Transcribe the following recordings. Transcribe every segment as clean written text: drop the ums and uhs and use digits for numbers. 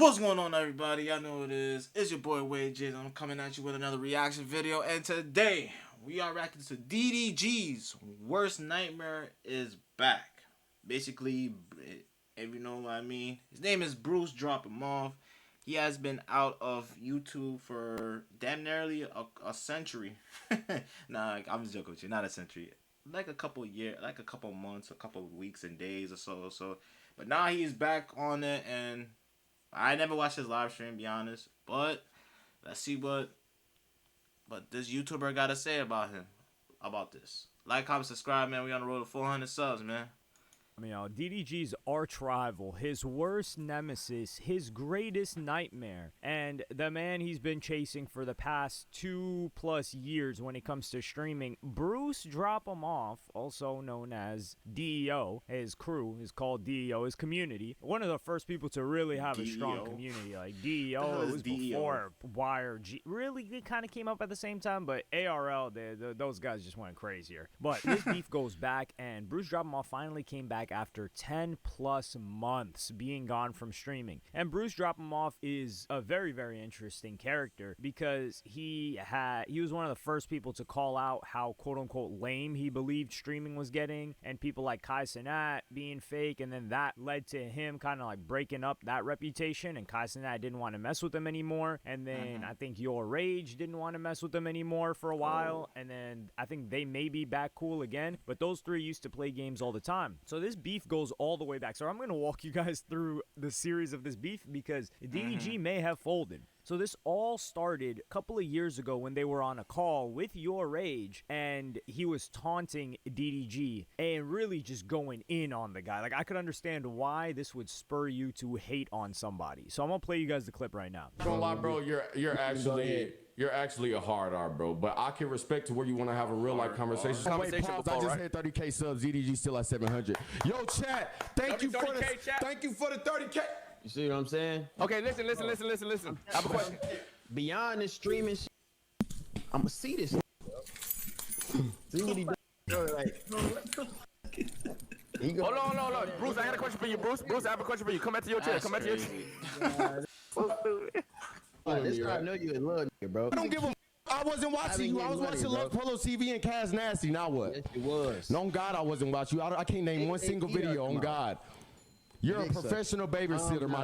What's going on, everybody? Y'all know what it is. It's your boy WayneREACTS. I'm coming at you with another reaction video, and today we are reacting to DDG's Worst Nightmare is Back. Basically, if you know what I mean, his name is Bruce. Drop him off. He has been out of YouTube for damn nearly a century. Nah, I'm just joking with you. Not a century. Like a couple years, like a couple months, a couple weeks and days or so. But now he's back on it, and I never watched his live stream, be honest. But let's see what this YouTuber got to say about him, about this. Like, comment, subscribe, man. We on the road to 400 subs, man. DDG's arch rival, his worst nemesis, his greatest nightmare, and the man he's been chasing for the past 2+ years when it comes to streaming, Bruce Drop 'em Off, also known as DEO. His crew is called DEO, his community. One of the first people to really have a strong community. Like DEO, it was before YRG. Really, they kind of came up at the same time, but ARL, those guys just went crazier. But this beef goes back, and Bruce Drop 'em Off finally came back after 10+ months being gone from streaming. And Bruce Drop 'em Off is a very, very interesting character because he was one of the first people to call out how quote-unquote lame he believed streaming was getting, and people like Kai Cenat being fake, and then that led to him kind of like breaking up that reputation, and Kai Cenat didn't want to mess with him anymore, and then I think Your Rage didn't want to mess with him anymore for a while, and then I think they may be back cool again, but those three used to play games all the time. So this beef goes all the way back. So I'm going to walk you guys through the series of this beef because DDG may have folded. So this all started a couple of years ago when they were on a call with Your Rage, and he was taunting DDG and really just going in on the guy. Like, I could understand why this would spur you to hate on somebody. So I'm gonna play you guys the clip right now. Don't lie, bro. You're actually a hard R, bro. But I can respect to where you want to have a real life conversation. Wait, pause. I just hit 30K subs. DDG still at 700. Yo, chat. Thank you for the 30K. You see what I'm saying? Okay, listen. I have a question. Beyond this streaming shit, I'ma see this. See what he doing? Like, hold on. Bruce, I got a question for you, Bruce. I have a question for you. Come back to your chair. This guy, I know you in love, bro. I don't give a. I wasn't watching you. I was watching Love Polo TV and Kaz Nasty. Now what? Yes, it was. No, on God, I wasn't watching you. I can't name one single video. On God. You're a professional babysitter, my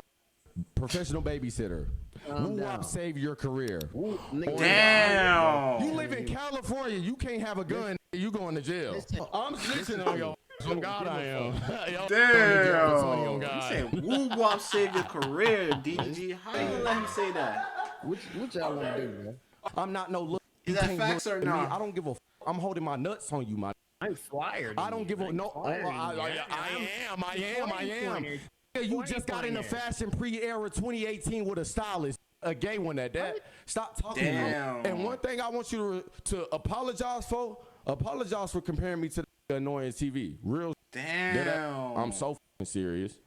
professional babysitter. Woo-wop save your career. Damn. You live in California. You can't have a gun. You going to jail. I'm snitching on your. On God, I am. Damn. You said woo-wop save your career, DDG. How you gonna let him say that? What y'all wanna do, man? I'm not no look. Is that facts or not? I don't give a. I'm holding my nuts on you, my. I'm fired. I don't give a no. I am. You just got into fashion pre-era 2018 with a stylist, a gay one at that. Stop talking to me. And one thing I want you to apologize for comparing me to the annoying TV. Real. Damn. I'm so serious.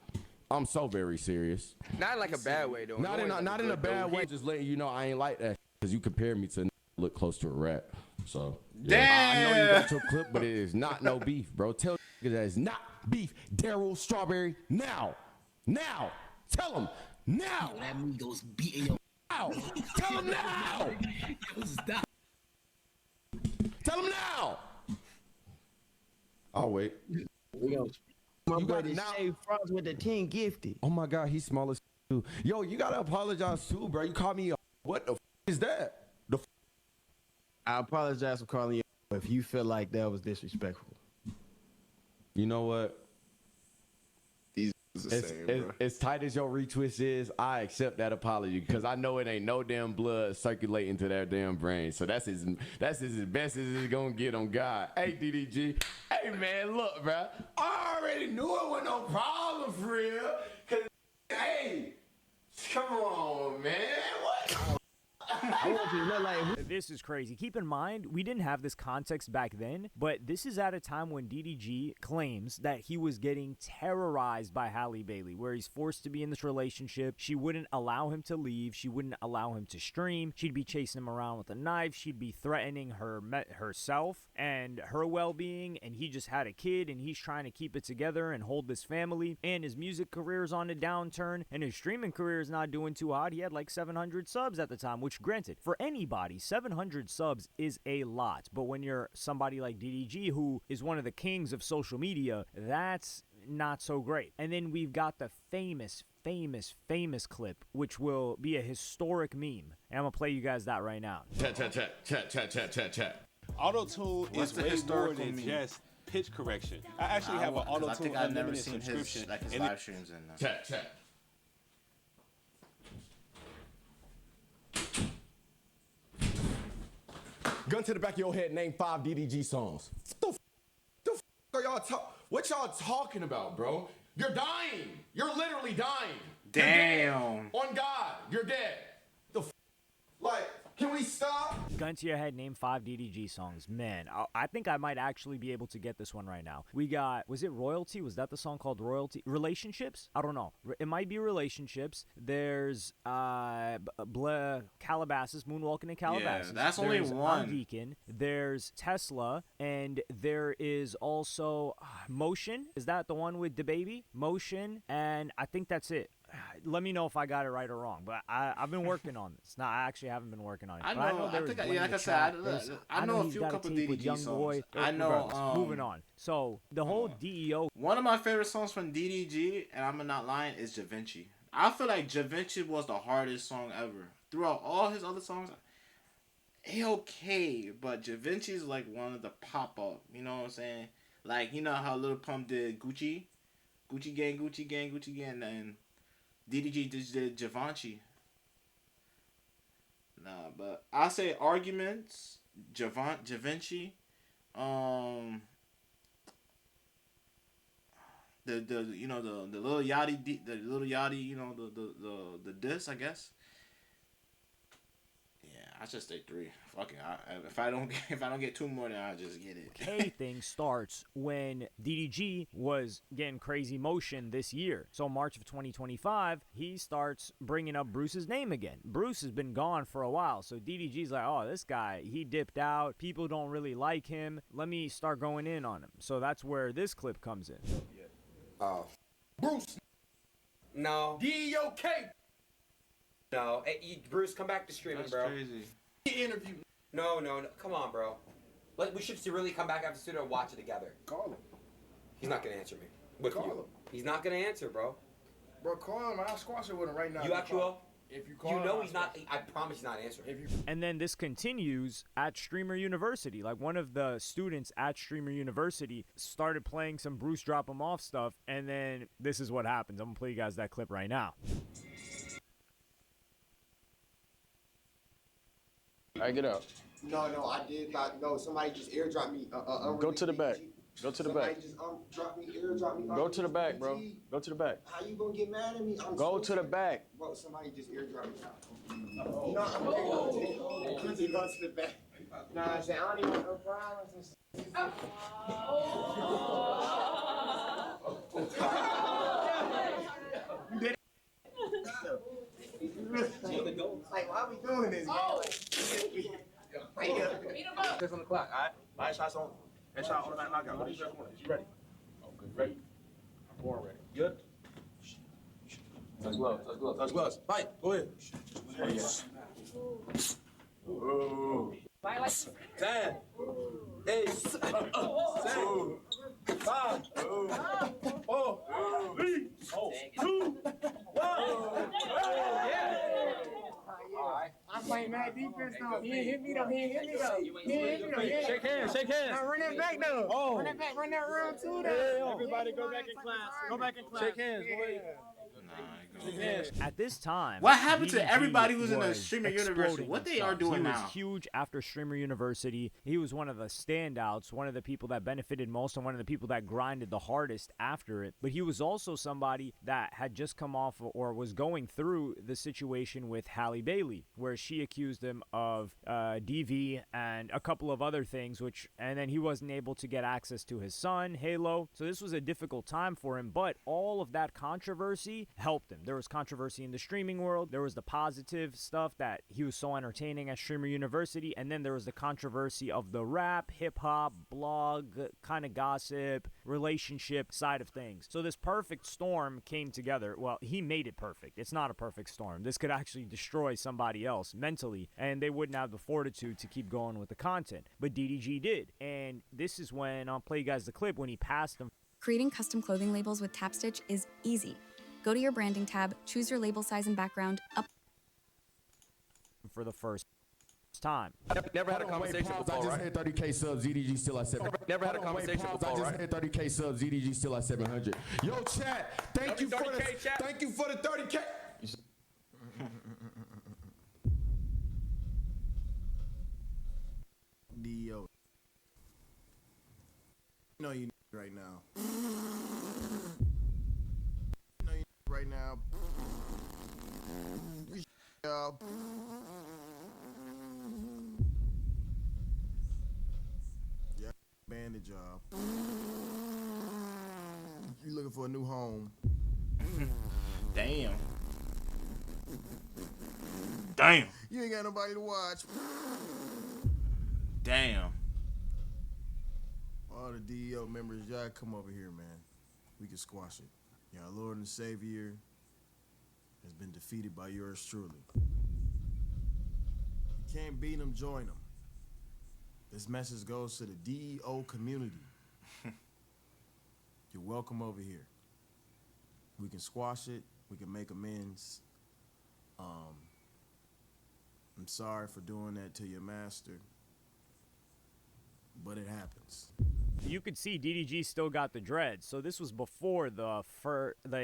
I'm so very serious. Not in like a bad way, though. Not in a bad way. Just letting you know I ain't like that because you compare me to look close to a rat. So yeah. I know you got your clip, but it is not no beef, bro. Tell that it's not beef. Daryl Strawberry now. Tell him now. That Migos beating your. Tell him now. Stop. Tell him now. I'll wait. My buddy Shay Frost with the 10 gifted. Oh my God, he's small as too. Yo, you gotta apologize too, bro. You called me. What the is that? I apologize for calling you if you feel like that was disrespectful. You know what? As tight as your retwist is, I accept that apology because I know it ain't no damn blood circulating to that damn brain. So that's as best as it's gonna get on God. Hey DDG, hey man, look, bro, I already knew it was no problem for real. Cause hey, come on, man, what? I want This is crazy. Keep in mind, we didn't have this context back then, but this is at a time when DDG claims that he was getting terrorized by Halle Bailey, where he's forced to be in this relationship. She wouldn't allow him to leave. She wouldn't allow him to stream. She'd be chasing him around with a knife. She'd be threatening herself and her well-being, and he just had a kid, and he's trying to keep it together and hold this family, and his music career is on a downturn, and his streaming career is not doing too hot. He had like 700 subs at the time, which granted, for anybody, 700 subs is a lot, but when you're somebody like DDG, who is one of the kings of social media, that's not so great. And then we've got the famous clip, which will be a historic meme, and I'm gonna play you guys that right now. Chat. Auto-tune is way more than just pitch correction. I actually have an auto-tune unlimited subscription. His live streams in there. Chat. Gun to the back of your head, name 5 DDG songs. What y'all talking about, bro? You're dying. You're literally dying. Damn. On God, you're dead. Like, can we stop? Gun to your head, name 5 DDG songs. Man, I think I might actually be able to get this one right now. We got, was it Royalty? Was that the song called Royalty? Relationships? I don't know. It might be Relationships. There's Calabasas, Moonwalking in Calabasas. Yeah, that's only one. I'm Deacon. There's Tesla, and there is also Motion. Is that the one with DaBaby? Motion, and I think that's it. Let me know if I got it right or wrong, but I've been working on this. No, I actually haven't been working on it. I know. Like I said, I know a few couple DDG songs. I know. Moving on. So the whole DEO. One of my favorite songs from DDG, and I'm not lying, is Da Vinci. I feel like Da Vinci was the hardest song ever. Throughout all his other songs, okay, but Da Vinci is like one of the pop up. You know what I'm saying? Like, you know how Lil Pump did Gucci Gang, and DDG did Givenchy. Nah, but I say Arguments, Givenchy, the Lil Yachty, you know, the diss, I guess. Yeah, I should stay 3. Fuck it. If I don't get 2 more, then I'll just get it. K thing starts when DDG was getting crazy motion this year. So March of 2025, he starts bringing up Bruce's name again. Bruce has been gone for a while, so DDG's like, oh, this guy, he dipped out. People don't really like him. Let me start going in on him. So that's where this clip comes in. Bruce. No. DEOK. No. Hey, Bruce, come back to streaming, That's bro. crazy. Interview. No. Come on, bro. We should really come back after the studio and watch it together. Call him. He's not gonna answer me. With Call you. him. He's not gonna answer, bro. Bro, call him. I'll squash it with him right now. You actually will? If you call You him, know I'll he's not. squash I promise he's not answering. And then this continues at Streamer University. Like, one of the students at Streamer University started playing some Bruce Drop 'em Off stuff, and then this is what happens. I'm gonna play you guys that clip right now. All right, get up. No, I did not. No, somebody just airdropped me. Go to the back. Go to the back. Somebody just airdropped me. Go to the back, bro. Go to the back. How you gonna get mad at me? Go to the back. Bro, somebody just airdropped me. No, I'm gonna go to the back. Nah, I said I don't even want no problems. Like, why we doing this? Six on the clock, all right? Last shots on. That shot on that knockout. What do you want? You ready? Okay, ready. I'm born ready. Good? Touch gloves, touch gloves. Touch gloves. Fight. Go ahead. There you go. Ooh. 10, 8, 7, 5, 4, 3, 2, 1. I'm playing mad defense though. He ain't hit me though. Shake hands. Now run that back though. Oh. Run that back. Run that round 2 though. Everybody go back in class. Go back in class. Shake hands. Go ahead. Nah, At this time, what happened to DDG everybody who's in the was Streamer University? exploding What in they are subs. doing He now? was huge after Streamer University. He was one of the standouts, one of the people that benefited most, and one of the people that grinded the hardest after it. But he was also somebody that had just come off or was going through the situation with Halle Bailey, where she accused him of DV and a couple of other things, and then he wasn't able to get access to his son, Halo. So this was a difficult time for him, but all of that controversy helped him. There was controversy in the streaming world. There was the positive stuff that he was so entertaining at Streamer University, and then there was the controversy of the rap, hip-hop, blog, kind of gossip, relationship side of things. So this perfect storm came together. Well, he made it perfect. It's not a perfect storm. This could actually destroy somebody else mentally, and they wouldn't have the fortitude to keep going with the content. But DDG did, and this is when, I'll play you guys the clip, when he passed him. Creating custom clothing labels with TapStitch is easy. Go to your branding tab, choose your label size and background, for the first time. Never had a conversation before, I just hit 30K subs, DDG still at 700. Never had a conversation before, I just hit 30K subs, DDG still at 700. Yo, chat, thank you for the 30K. Yo. No, you right now. No, you right now. Yeah, bandit job. You looking for a new home? Damn. Damn. You ain't got nobody to watch. Damn. All the DEO members, y'all come over here, man. We can squash it. Y'all Lord and Savior has been defeated by yours truly. You can't beat them, join them. This message goes to the DEO community. You're welcome over here. We can squash it. We can make amends. I'm sorry for doing that to your master, but it happens. You could see DDG still got the dreads. So this was before the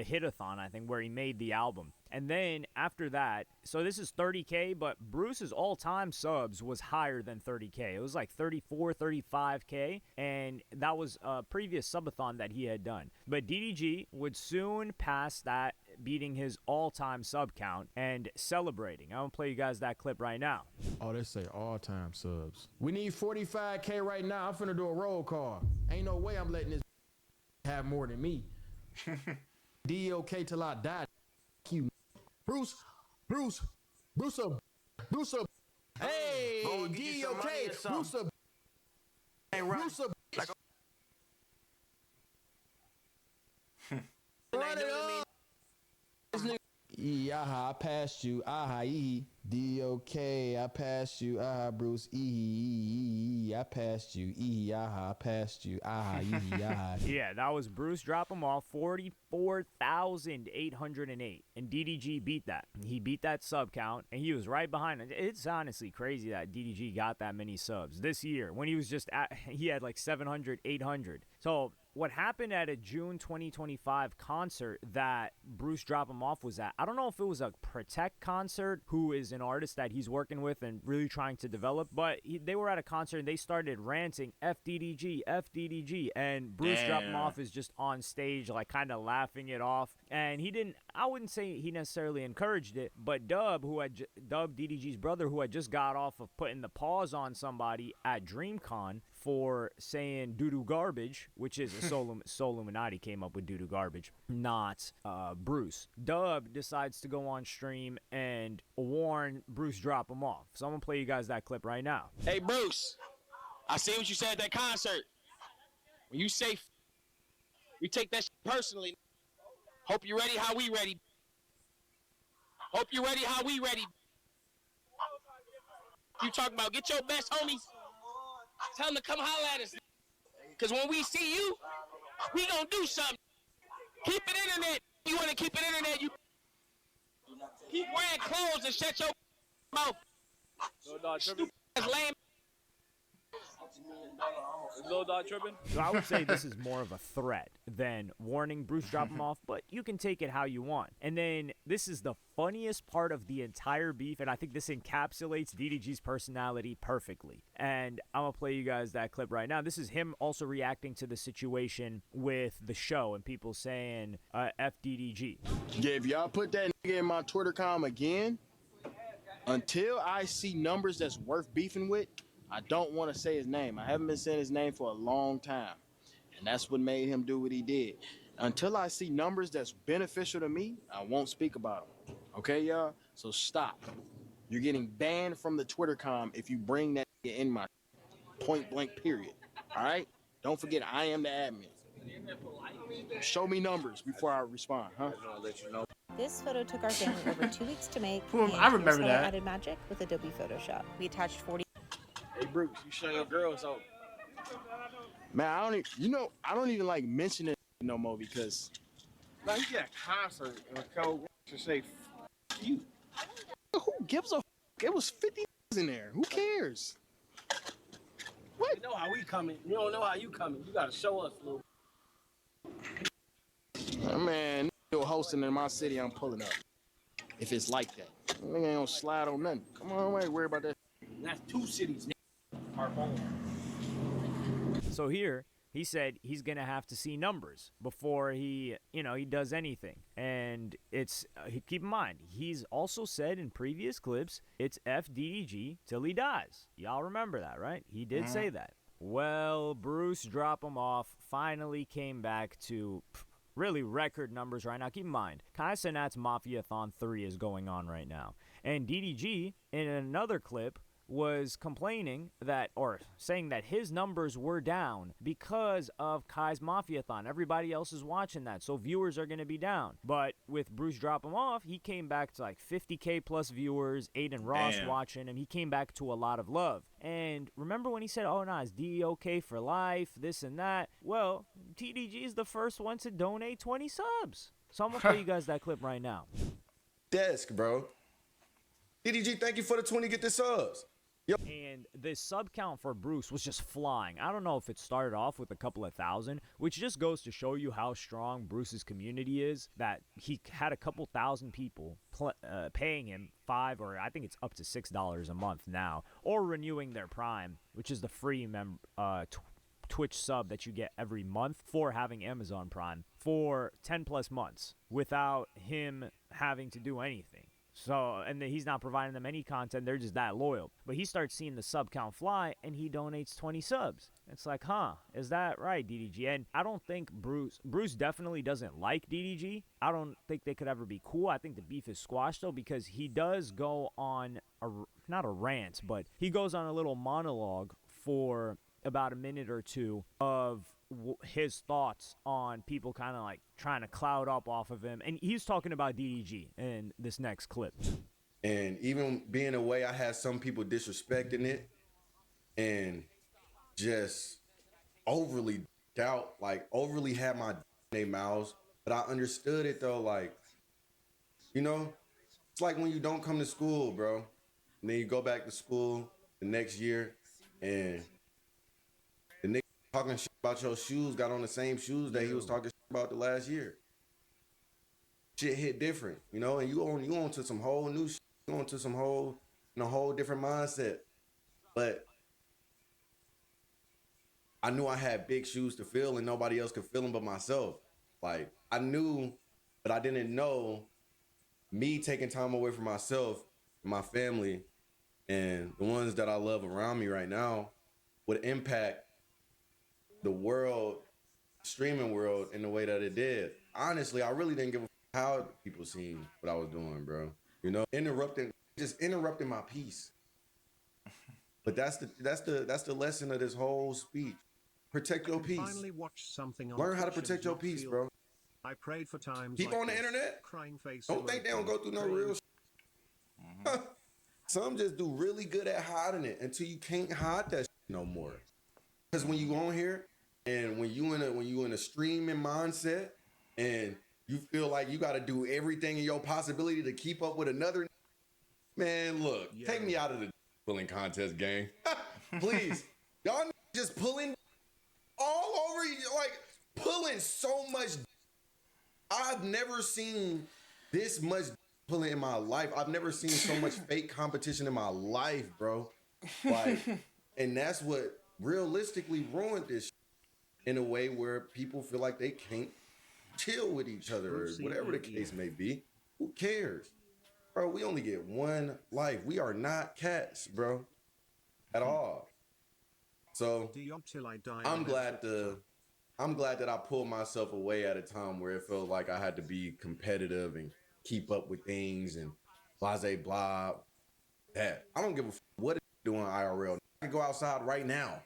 hit-a-thon, I think, where he made the album. And then after that, so this is 30K, but Bruce's all-time subs was higher than 30K. It was like 34, 35K, and that was a previous subathon that he had done. But DDG would soon pass that, beating his all-time sub count and celebrating. I'm going to play you guys that clip right now. Oh, they say all-time subs. We need 45K right now. I'm finna do a roll call. Ain't no way I'm letting this have more than me. DOK till I die. You. Bruce. Hey, DOK. Bruce. Run it up. I passed you. DOK, I passed you. Bruce. I passed you. I passed you. Yeah, that was Bruce. Drop him off 44,808, and DDG beat that. He beat that sub count, and he was right behind it. It's honestly crazy that DDG got that many subs this year when he was he had like 700, 800. So what happened at a June 2025 concert that Bruce Drop Him Off was at, I don't know if it was a Protect concert, who is an artist that he's working with and really trying to develop, but they were at a concert and they started ranting FDDG, and Bruce Drop Him Off is just on stage like kind of laughing it off, and I wouldn't say he necessarily encouraged it, but Dub DDG's brother, who had just got off of putting the pause on somebody at DreamCon for saying doo-doo garbage, which is a Soul Illuminati came up with doo-doo garbage, not Bruce. Dub decides to go on stream and warn Bruce Drop Him Off. So I'm going to play you guys that clip right now. Hey, Bruce, I see what you said at that concert. When you say you take that shit personally. Hope you're ready how we ready. Hope you're ready how we ready. You talking about get your best homies. Tell them to come holler at us. Because when we see you, we gonna do something. Keep it internet. You want to keep it internet, you keep wearing clothes and shut your mouth. Stupid ass lame. Is Lil Dog tripping? So I would say this is more of a threat than warning Bruce drop him off, but you can take it how you want. And then this is the funniest part of the entire beef, and I think this encapsulates DDG's personality perfectly. And I'm going to play you guys that clip right now. This is him also reacting to the situation with the show and people saying F DDG. Yeah, if y'all put that nigga in my Twitter com again, until I see numbers that's worth beefing with, I don't want to say his name. I haven't been saying his name for a long time. And that's what made him do what he did. Until I see numbers that's beneficial to me, I won't speak about them. Okay, y'all? So stop. You're getting banned from the Twitter com if you bring that in my point blank period. All right? Don't forget, I am the admin. Show me numbers before I respond, huh? I'll let you know. This photo took our family over 2 weeks to make. I remember that. Added magic with Adobe Photoshop. We attached 40. Hey, Bruce, you show your girls out. Man, I don't even like mentioning it no more because. Like, you get a concert and a co to say, F you. Who gives a f? It was 50 in there. Who cares? What? You know how we coming. You don't know how you coming. You gotta show us, little. Man, you're hosting in my city, I'm pulling up. If it's like that. Nigga ain't gonna slide on nothing. Come on, ain't worry about that. That's 2 cities, our home. So here, he said he's going to have to see numbers before he does anything. And it's, keep in mind, he's also said in previous clips, it's FDDG till he dies. Y'all remember that, right? He did say that. Well, Bruce drop him off, finally came back to really record numbers right now. Keep in mind, Kai Cenat's Mafiathon 3 is going on right now. And DDG, in another clip, was complaining that, or saying that his numbers were down because of Kai's Mafiathon. Everybody else is watching that, so viewers are going to be down. But with Bruce drop him off, he came back to like 50K plus viewers, Aiden Ross watching him. He came back to a lot of love. And remember when he said, oh, nah, it's DEOK for life, this and that? Well, TDG is the first one to donate 20 subs. So I'm going to play you guys that clip right now. Desk, bro. DDG, thank you for the 20 get the subs. Yep. And the sub count for Bruce was just flying. I don't know if it started off with a couple of thousand, which just goes to show you how strong Bruce's community is, that he had a couple thousand people paying him $5 or I think it's up to $6 a month now, or renewing their Prime, which is the free Twitch sub that you get every month for having Amazon Prime for 10 plus months without him having to do anything. So, and he's not providing them any content. They're just that loyal. But he starts seeing the sub count fly, and he donates 20 subs. It's like, huh, is that right, DDG? And I don't think Bruce definitely doesn't like DDG. I don't think they could ever be cool. I think the beef is squashed, though, because he does go on, not a rant, but he goes on a little monologue for about a minute or two of his thoughts on people kind of like trying to cloud up off of him, and he's talking about DDG in this next clip. And even being away, I had some people disrespecting it and just overly overly had my in their mouths, but I understood it though. Like, you know, it's like when you don't come to school, bro, and then you go back to school the next year and the nigga talking shit about your shoes got on the same shoes that he was talking shit about the last year. Shit hit different, you know, and you on to some whole new shit, you on to some whole, in a whole different mindset. But I knew I had big shoes to fill and nobody else could fill them but myself. Like, I knew, but I didn't know me taking time away from myself, my family, and the ones that I love around me right now would impact the world, streaming world, in the way that it did. Honestly, I really didn't give a how people seen what I was doing, bro. You know, just interrupting my peace. But that's the lesson of this whole speech. Protect your peace. Finally watch something on Learn how to Twitch protect and your peace, feel- bro. I prayed for times People like on the this. internet, Crying face don't think they don't go through no real shit. Some just do really good at hiding it until you can't hide that shit no more. Because when you on here and when you in a streaming mindset and you feel like you got to do everything in your possibility to keep up with another, man, look, take me out of the willing contest game, please. Y'all just pulling all over you, like pulling so much. I've never seen this much pulling in my life. I've never seen so much fake competition in my life, bro. Like, and that's what realistically ruined this in a way where people feel like they can't chill with each other or whatever the case may be. Who cares? Bro, we only get one life. We are not cats, bro, at all. So I'm glad that I pulled myself away at a time where it felt like I had to be competitive and keep up with things and blase blah. That I don't give a what it's doing IRL. I can go outside right now,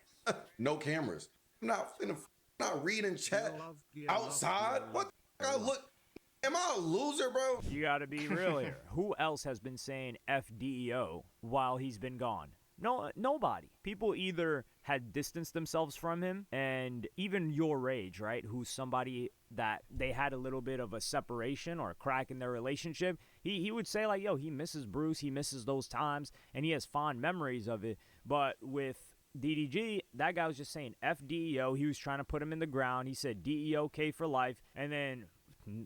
no cameras. I'm not reading chat outside. What the fuck I look? Am I a loser, bro? You gotta be real here. Who else has been saying FDEO while he's been gone? No, nobody. People either had distanced themselves from him, and even your age, right? Who's somebody that they had a little bit of a separation or a crack in their relationship. He would say like, yo, he misses Bruce, he misses those times, and he has fond memories of it. But with DDG, that guy was just saying FDEO. He was trying to put him in the ground. He said DEOK for life, and then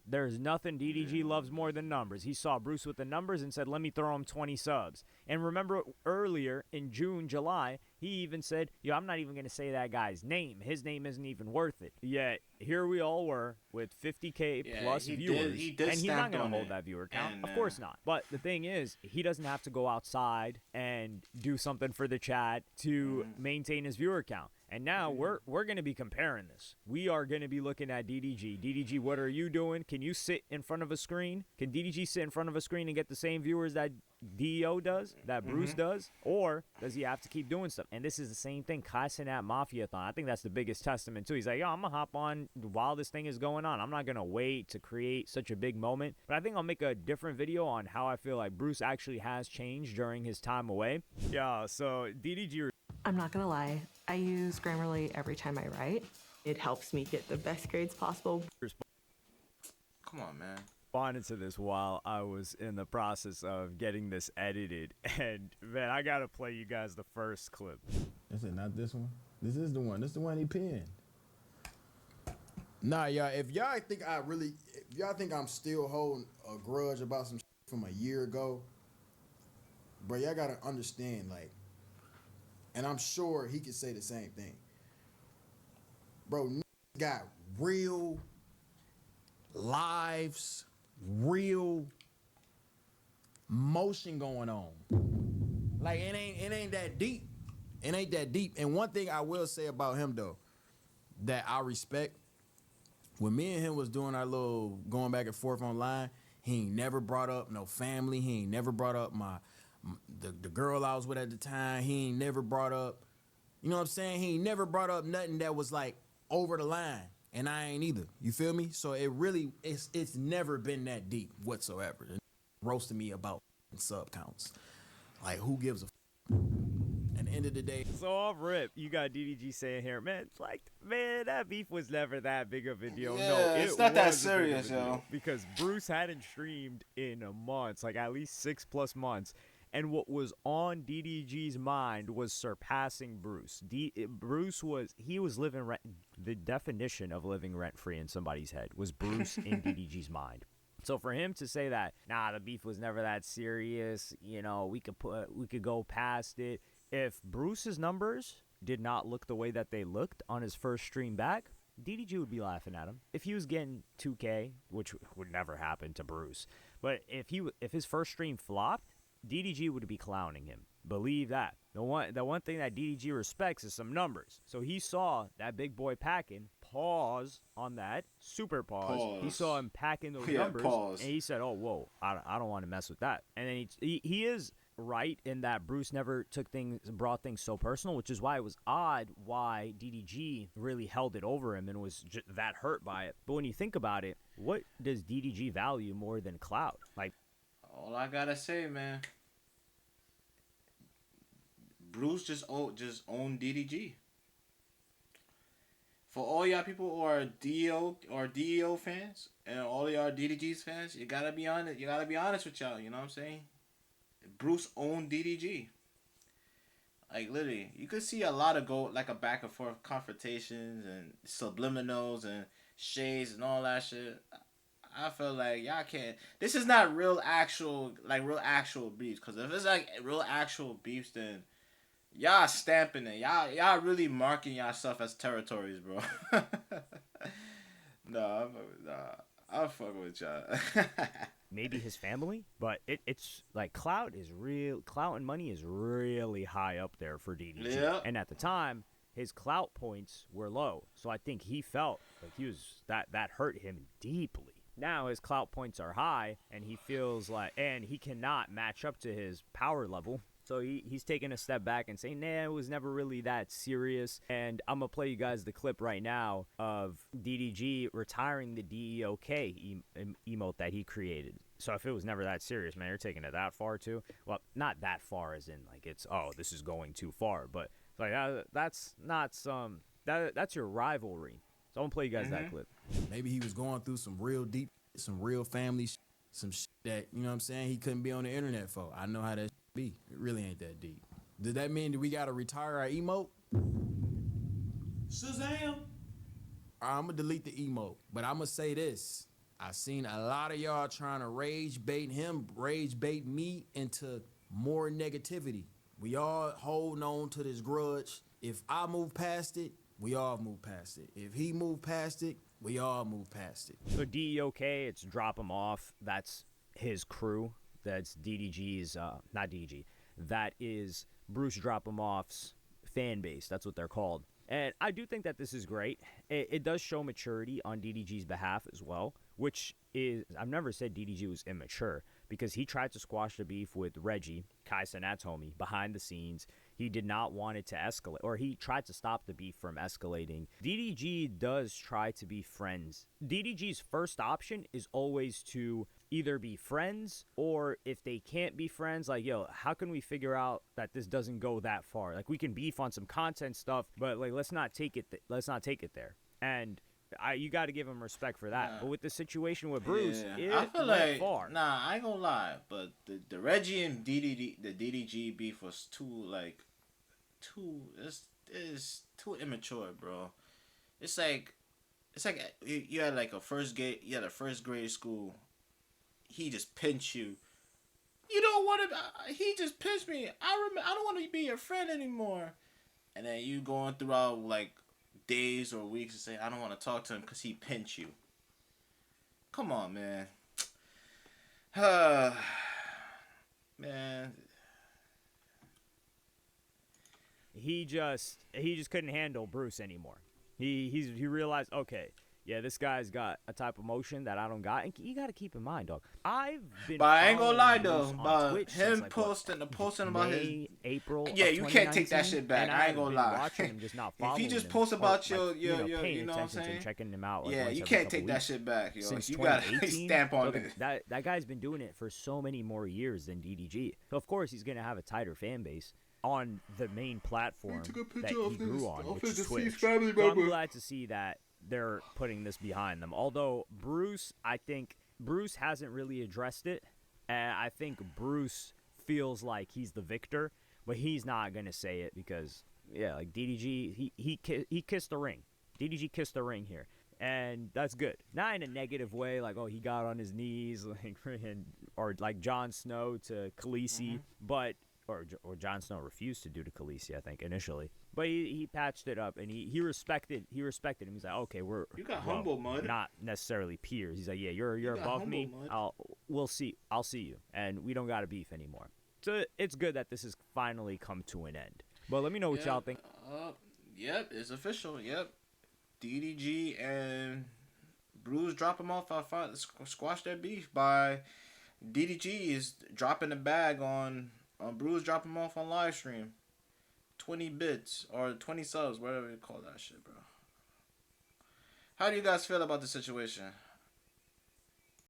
there's nothing DDG loves more than numbers. He saw Bruce with the numbers and said, let me throw him 20 subs. And remember earlier in June, July, he even said, yo, I'm not even going to say that guy's name. His name isn't even worth it. Yet here we all were with 50K plus viewers. And he's not going to hold that viewer count. Of course not. But the thing is, he doesn't have to go outside and do something for the chat to maintain his viewer count. And now we're going to be comparing this. We are going to be looking at DDG. DDG, what are you doing? Can you sit in front of a screen? Can DDG sit in front of a screen and get the same viewers that DEO does, that Bruce does? Or does he have to keep doing stuff? And this is the same thing Kai said at Mafia-thon. I think that's the biggest testament, too. He's like, yo, I'm going to hop on while this thing is going on. I'm not going to wait to create such a big moment. But I think I'll make a different video on how I feel like Bruce actually has changed during his time away. Yeah, so DDG... I'm not gonna lie, I use Grammarly every time I write. It helps me get the best grades possible. Come on, man. Responded to this while I was in the process of getting this edited, and man, I gotta play you guys the first clip. Is it not this one? This is the one. This is the one he pinned. Nah, y'all. If y'all think I'm still holding a grudge about some shit from a year ago, bro, y'all gotta understand, like. And I'm sure he could say the same thing. Bro, got real lives, real motion going on. Like, it ain't that deep. It ain't that deep. And one thing I will say about him, though, that I respect, when me and him was doing our little going back and forth online, he ain't never brought up no family. He ain't never brought up the girl I was with at the time. He ain't never brought up, you know what I'm saying? He ain't never brought up nothing that was like over the line, and I ain't either. You feel me? So it's never been that deep whatsoever. Roasting me about sub counts. Like, who gives a At the end of the day. So off rip, you got DDG saying here, man, like, man, that beef was never that big of a deal. Yeah, no, it's not that serious, yo. Because Bruce hadn't streamed in months, like at least 6+ months. And what was on DDG's mind was surpassing Bruce. Bruce was living the definition of living rent-free in somebody's head was Bruce in DDG's mind. So for him to say that, nah, the beef was never that serious, you know, we could go past it. If Bruce's numbers did not look the way that they looked on his first stream back, DDG would be laughing at him. If he was getting 2K, which would never happen to Bruce, but if his first stream flopped, DDG would be clowning him. Believe that. The one thing that DDG respects is some numbers. So he saw that big boy packing. Pause on that. Super pause. He saw him packing those numbers. Pause. And he said, oh, whoa, I don't want to mess with that. And then he is right in that Bruce never brought things so personal, which is why it was odd why DDG really held it over him and was that hurt by it. But when you think about it, what does DDG value more than clout? Like, all I gotta say, man, Bruce just owned DDG. For all y'all people who are DEO fans and all y'all DDG's fans, you gotta be honest. You gotta be honest with y'all. You know what I'm saying? Bruce owned DDG. Like literally, you could see a lot of like a back and forth confrontations and subliminals and shades and all that shit. I feel like y'all can't. This is not real actual beefs. Cause if it's like real actual beefs, then y'all stamping it. Y'all really marking yourself as territories, bro. Nah, I'm fucking with y'all. Maybe his family, but it's like clout and money is really high up there for DDG. Yeah. And at the time, his clout points were low, so I think he felt like that hurt him deeply. Now his clout points are high, and he feels like, and he cannot match up to his power level. So he's taking a step back and saying, nah, it was never really that serious. And I'm going to play you guys the clip right now of DDG retiring the DEOK emote that he created. So if it was never that serious, man, you're taking it that far too. Well, not that far as in like it's, oh, this is going too far. But like that's not that's your rivalry. So I'm going to play you guys that clip. Maybe he was going through some real deep, some real family some shit that, you know what I'm saying, he couldn't be on the internet for. I know how that be. It really ain't that deep. Does that mean that we gotta retire our emote? Shazam! I'm gonna delete the emote, but I'm gonna say this. I seen a lot of y'all trying to rage bait me into more negativity. We all holding on to this grudge. If I move past it, we all move past it. If he move past it, we all move past it. So DEOK, it's drop him off. That's his crew. That's DDG's, not DDG. That is Bruce Drop 'em Off's fan base. That's what they're called. And I do think that this is great. It does show maturity on DDG's behalf as well, which is, I've never said DDG was immature because he tried to squash the beef with Reggie, Kai Cenat's homie, behind the scenes. He did not want it to escalate, or he tried to stop the beef from escalating. DDG does try to be friends. DDG's first option is always to either be friends, or if they can't be friends, like, yo, how can we figure out that this doesn't go that far? Like, we can beef on some content stuff, but like, let's not take it there. And you got to give him respect for that. But with the situation with Bruce, I feel went like far. Nah, I ain't gonna lie, but the Reggie and DDG beef was is too immature, bro. It's like you had like a first grade school. He just pinched you. You don't want to. He just pinched me. I don't want to be your friend anymore. And then you going throughout like days or weeks and say, I don't want to talk to him because he pinched you. Come on, man. Man. He just couldn't handle Bruce anymore. He realized, okay, yeah, this guy's got a type of emotion that I don't got. And you got to keep in mind, dog. I've been. But I ain't gonna lie though, about him posting about his April. Yeah, you can't take that shit back. I ain't gonna lie. Watching him, just not if he just him, posts about or, your you know what I'm saying, checking him out. Like, yeah, you can't take that shit back, yo. Since You gotta stamp on it. That guy's been doing it for so many more years than DDG. So of course he's gonna have a tighter fan base on the main platform that he grew on, which is Twitch. So I'm glad to see that they're putting this behind them. Although I think Bruce hasn't really addressed it, and I think Bruce feels like he's the victor, but he's not gonna say it because, yeah, like DDG, he kissed the ring. DDG kissed the ring here, and that's good. Not in a negative way, like, oh, he got on his knees, like, or like Jon Snow to Khaleesi, but. Or Jon Snow refused to do to Khaleesi, I think, initially. But he patched it up, and he respected him. He's like, okay, you got humble, Mud. Not necessarily peers. He's like, yeah, you're above me. I'll see you, and we don't got to beef anymore. So it's good that this has finally come to an end. But let me know what y'all think. Yep, it's official. Yep, DDG and Bruce drop him off. I squash that beef by DDG is dropping the bag on Bruce, drop him off on live stream. 20 bits or 20 subs, whatever you call that shit, bro. How do you guys feel about the situation?